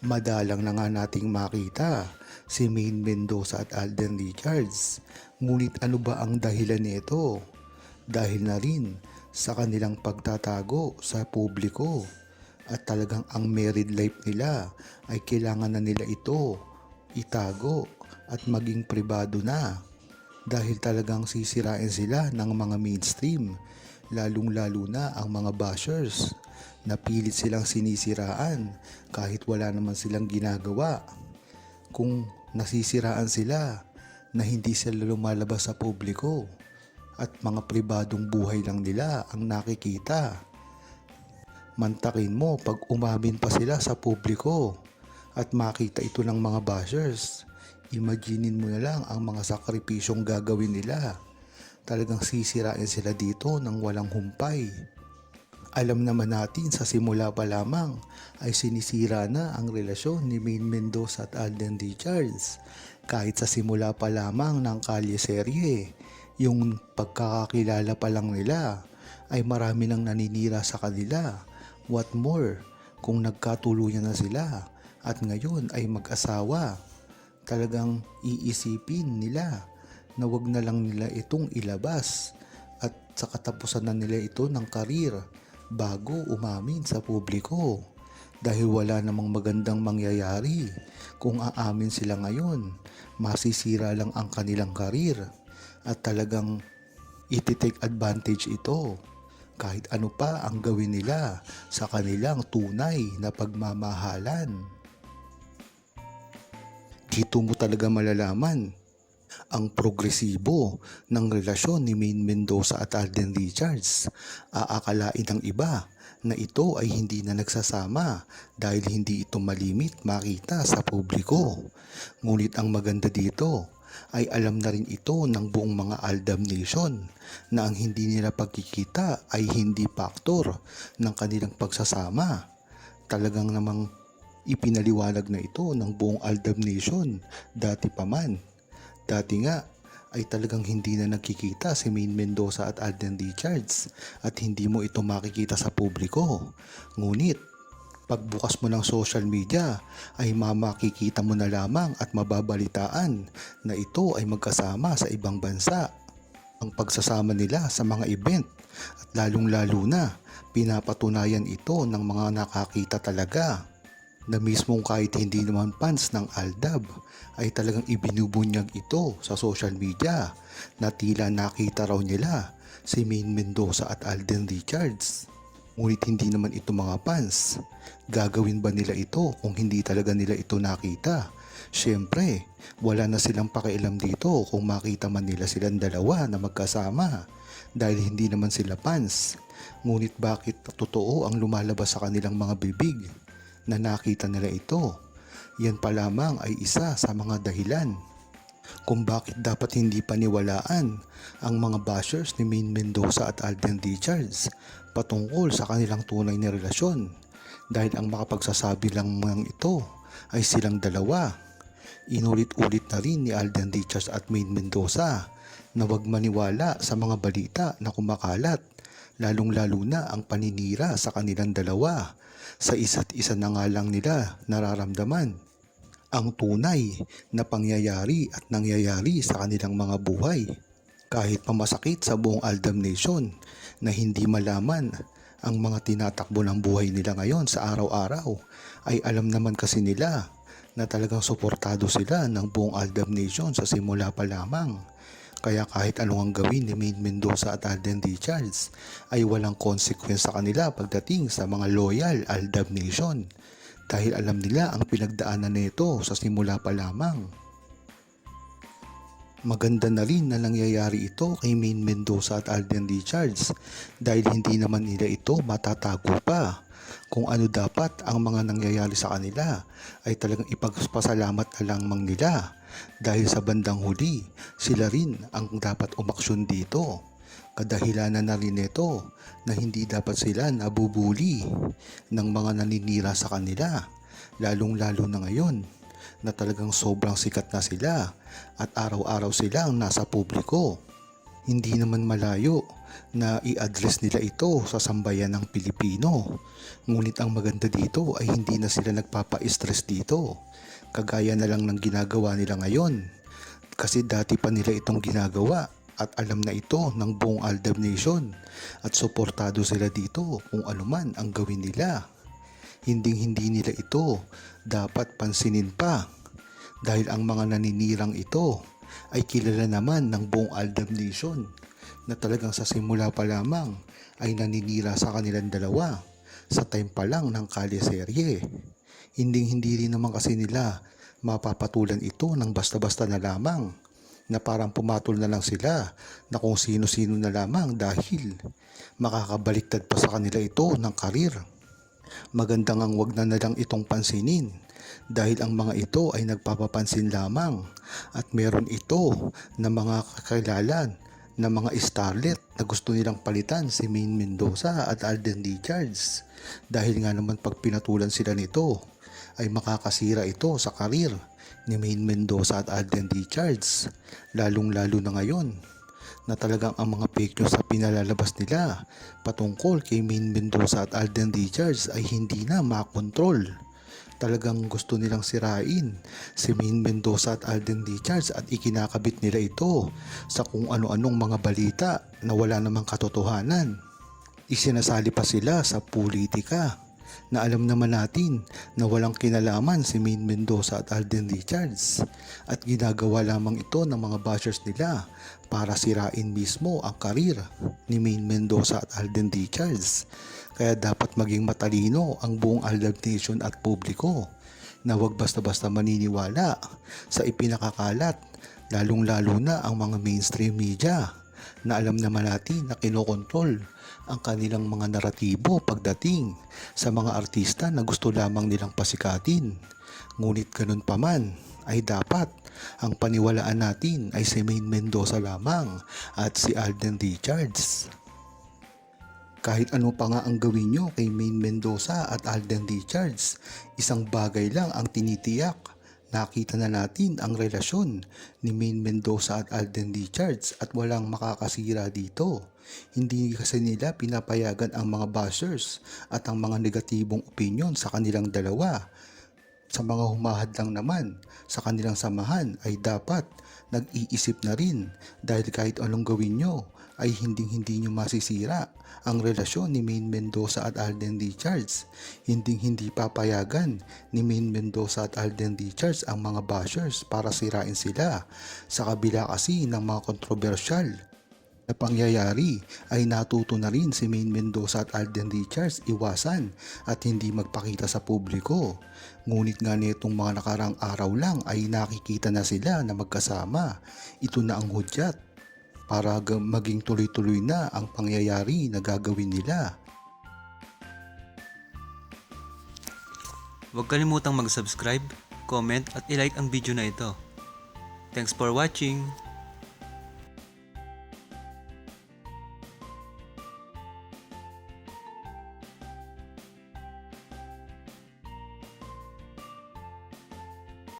Madalang na nga nating makita si Maine Mendoza at Alden Richards. Ngunit ano ba ang dahilan nito? Dahil na rin sa kanilang pagtatago sa publiko at talagang ang married life nila ay kailangan na nila ito itago at maging pribado na dahil talagang sisirain sila ng mga mainstream, lalong-lalo na ang mga bashers na pilit silang sinisiraan kahit wala naman silang ginagawa. Kung nasisiraan sila na hindi sila lumalabas sa publiko at mga pribadong buhay lang nila ang nakikita. Mantakin mo pag umamin pa sila sa publiko at makita ito ng mga bashers. Imaginin mo na lang ang mga sakripisyong gagawin nila. Talagang sisirain sila dito ng walang humpay. Alam naman natin sa simula pa lamang ay sinisira na ang relasyon ni Maine Mendoza at Alden Richards. Kahit sa simula pa lamang ng Kalye serye, yung pagkakakilala pa lang nila ay marami nang naninira sa kanila. What more kung nagkatuluyan na sila at ngayon ay mag-asawa. Talagang iisipin nila na wag na lang nila itong ilabas at sa katapusan na nila ito ng karir bago umamin sa publiko dahil wala namang magandang mangyayari kung aamin sila ngayon. Masisira lang ang kanilang karir at talagang iti-take advantage ito kahit ano pa ang gawin nila sa kanilang tunay na pagmamahalan. Dito mo talaga malalaman ang progresibo ng relasyon ni Maine Mendoza at Alden Richards. Aakalain ng iba na ito ay hindi na nagsasama dahil hindi ito malimit makita sa publiko. Ngunit ang maganda dito ay alam na rin ito ng buong mga Aldab Nation na ang hindi nila pagkikita ay hindi faktor ng kanilang pagsasama. Talagang namang ipinaliwanag na ito ng buong Aldab Nation dati pa man. Dati nga ay talagang hindi na nagkikita si Maine Mendoza at Alden Richards at hindi mo ito makikita sa publiko. Ngunit pagbukas mo ng social media ay makikita mo na lamang at mababalitaan na ito ay magkasama sa ibang bansa. Ang pagsasama nila sa mga event at lalong-lalo na pinapatunayan ito ng mga nakakita talaga na mismong kahit hindi naman fans ng Aldab ay talagang ibinubunyag ito sa social media na tila nakita raw nila si Maine Mendoza at Alden Richards. Ngunit hindi naman ito mga fans. Gagawin ba nila ito kung hindi talaga nila ito nakita? Siyempre, wala na silang pakialam dito kung makita man nila silang dalawa na magkasama dahil hindi naman sila fans. Ngunit bakit totoo ang lumalabas sa kanilang mga bibig na nakita nila ito? Yan pa lamang ay isa sa mga dahilan kung bakit dapat hindi paniwalaan ang mga bashers ni Maine Mendoza at Alden Richards patungkol sa kanilang tunay na relasyon dahil ang makapagsasabi lang ng ito ay silang dalawa. Inulit-ulit na rin ni Alden Richards at Maine Mendoza na huwag maniwala sa mga balita na kumakalat, lalong-lalo na ang paninira sa kanilang dalawa. Sa isa't isa na nga lang nila nararamdaman ang tunay na pangyayari at nangyayari sa kanilang mga buhay. Kahit pamasakit sa buong Aldab Nation na hindi malaman ang mga tinatakbo ng buhay nila ngayon sa araw-araw, ay alam naman kasi nila na talagang suportado sila ng buong Aldab Nation sa simula pa lamang. Kaya kahit anong ang gawin ni Maine Mendoza at Alden Richards ay walang consequence sa kanila pagdating sa mga loyal Aldab Nation dahil alam nila ang pinagdaanan nito sa simula pa lamang. Maganda na rin na nangyayari ito kay Maine Mendoza at Alden Richards dahil hindi naman nila ito matatago pa. Kung ano dapat ang mga nangyayari sa kanila ay talagang ipagpasalamat na lamang nila dahil sa bandang huli sila rin ang dapat umaksyon dito. Kadahilanan na rin ito na hindi dapat sila nabubuli ng mga naninira sa kanila, lalong-lalo na ngayon na talagang sobrang sikat na sila at araw-araw silang nasa publiko. Hindi naman malayo na i-address nila ito sa sambayan ng Pilipino. Ngunit ang maganda dito ay hindi na sila nagpapa-stress dito. Kagaya na lang ng ginagawa nila ngayon. Kasi dati pa nila itong ginagawa at alam na ito ng buong Aldab Nation at suportado sila dito kung ano man ang gawin nila. Hindi nila ito dapat pansinin pa dahil ang mga naninirang ito ay kilala naman ng buong Aldab Nation na talagang sa simula pa lamang ay naninira sa kanilang dalawa sa time pa lang ng kalye-serye. Hindi rin naman kasi nila mapapatulan ito ng basta-basta na lamang na parang pumatol na lang sila na kung sino-sino na lamang dahil makakabaliktad pa sa kanila ito ng karir. Maganda ngang wag na lang itong pansinin dahil ang mga ito ay nagpapapansin lamang at meron ito na mga kakilala na mga starlet na gusto nilang palitan si Maine Mendoza at Alden Richards dahil nga naman pag pinatulan sila nito ay makakasira ito sa karir ni Maine Mendoza at Alden Richards, lalong-lalo na ngayon na talagang ang mga fake news sa pinalalabas nila patungkol kay Maine Mendoza at Alden Richards ay hindi na makontrol. Talagang gusto nilang sirain si Maine Mendoza at Alden Richards at ikinakabit nila ito sa kung ano-anong mga balita na wala namang katotohanan. Isinasali pa sila sa politika na alam naman natin na walang kinalaman si Maine Mendoza at Alden Richards at ginagawa lamang ito ng mga bashers nila para sirain mismo ang karir ni Maine Mendoza at Alden Richards. Kaya dapat maging matalino ang buong Aldab Nation at publiko na wag basta-basta maniniwala sa ipinakakalat, lalong-lalo na ang mga mainstream media na alam naman natin na kinokontrol ang kanilang mga naratibo pagdating sa mga artista na gusto lamang nilang pasikatin. Ngunit ganun pa man ay dapat ang paniwalaan natin ay si Maine Mendoza lamang at si Alden Richards. Kahit ano pa nga ang gawin nyo kay Maine Mendoza at Alden Richards, isang bagay lang ang tinitiyak. Nakita na natin ang relasyon ni Maine Mendoza at Alden Richards at walang makakasira dito. Hindi kasi nila pinapayagan ang mga bashers at ang mga negatibong opinion sa kanilang dalawa. Sa mga humahadlang naman sa kanilang samahan ay dapat nag-iisip na rin dahil kahit anong gawin nyo ay hindi nyo masisira ang relasyon ni Maine Mendoza at Alden Richards. Hindi papayagan ni Maine Mendoza at Alden Richards ang mga bashers para sirain sila. Sa kabila kasi ng mga kontrobersyal na pangyayari ay natuto na rin si Maine Mendoza at Alden Richards iwasan at hindi magpakita sa publiko. Ngunit nga nitong mga nakarang araw lang ay nakikita na sila na magkasama. Ito na ang hudyat para maging tuloy-tuloy na ang pangyayari na gagawin nila. Huwag kalimutang mag-subscribe, comment at i-like ang video na ito. Thanks for watching!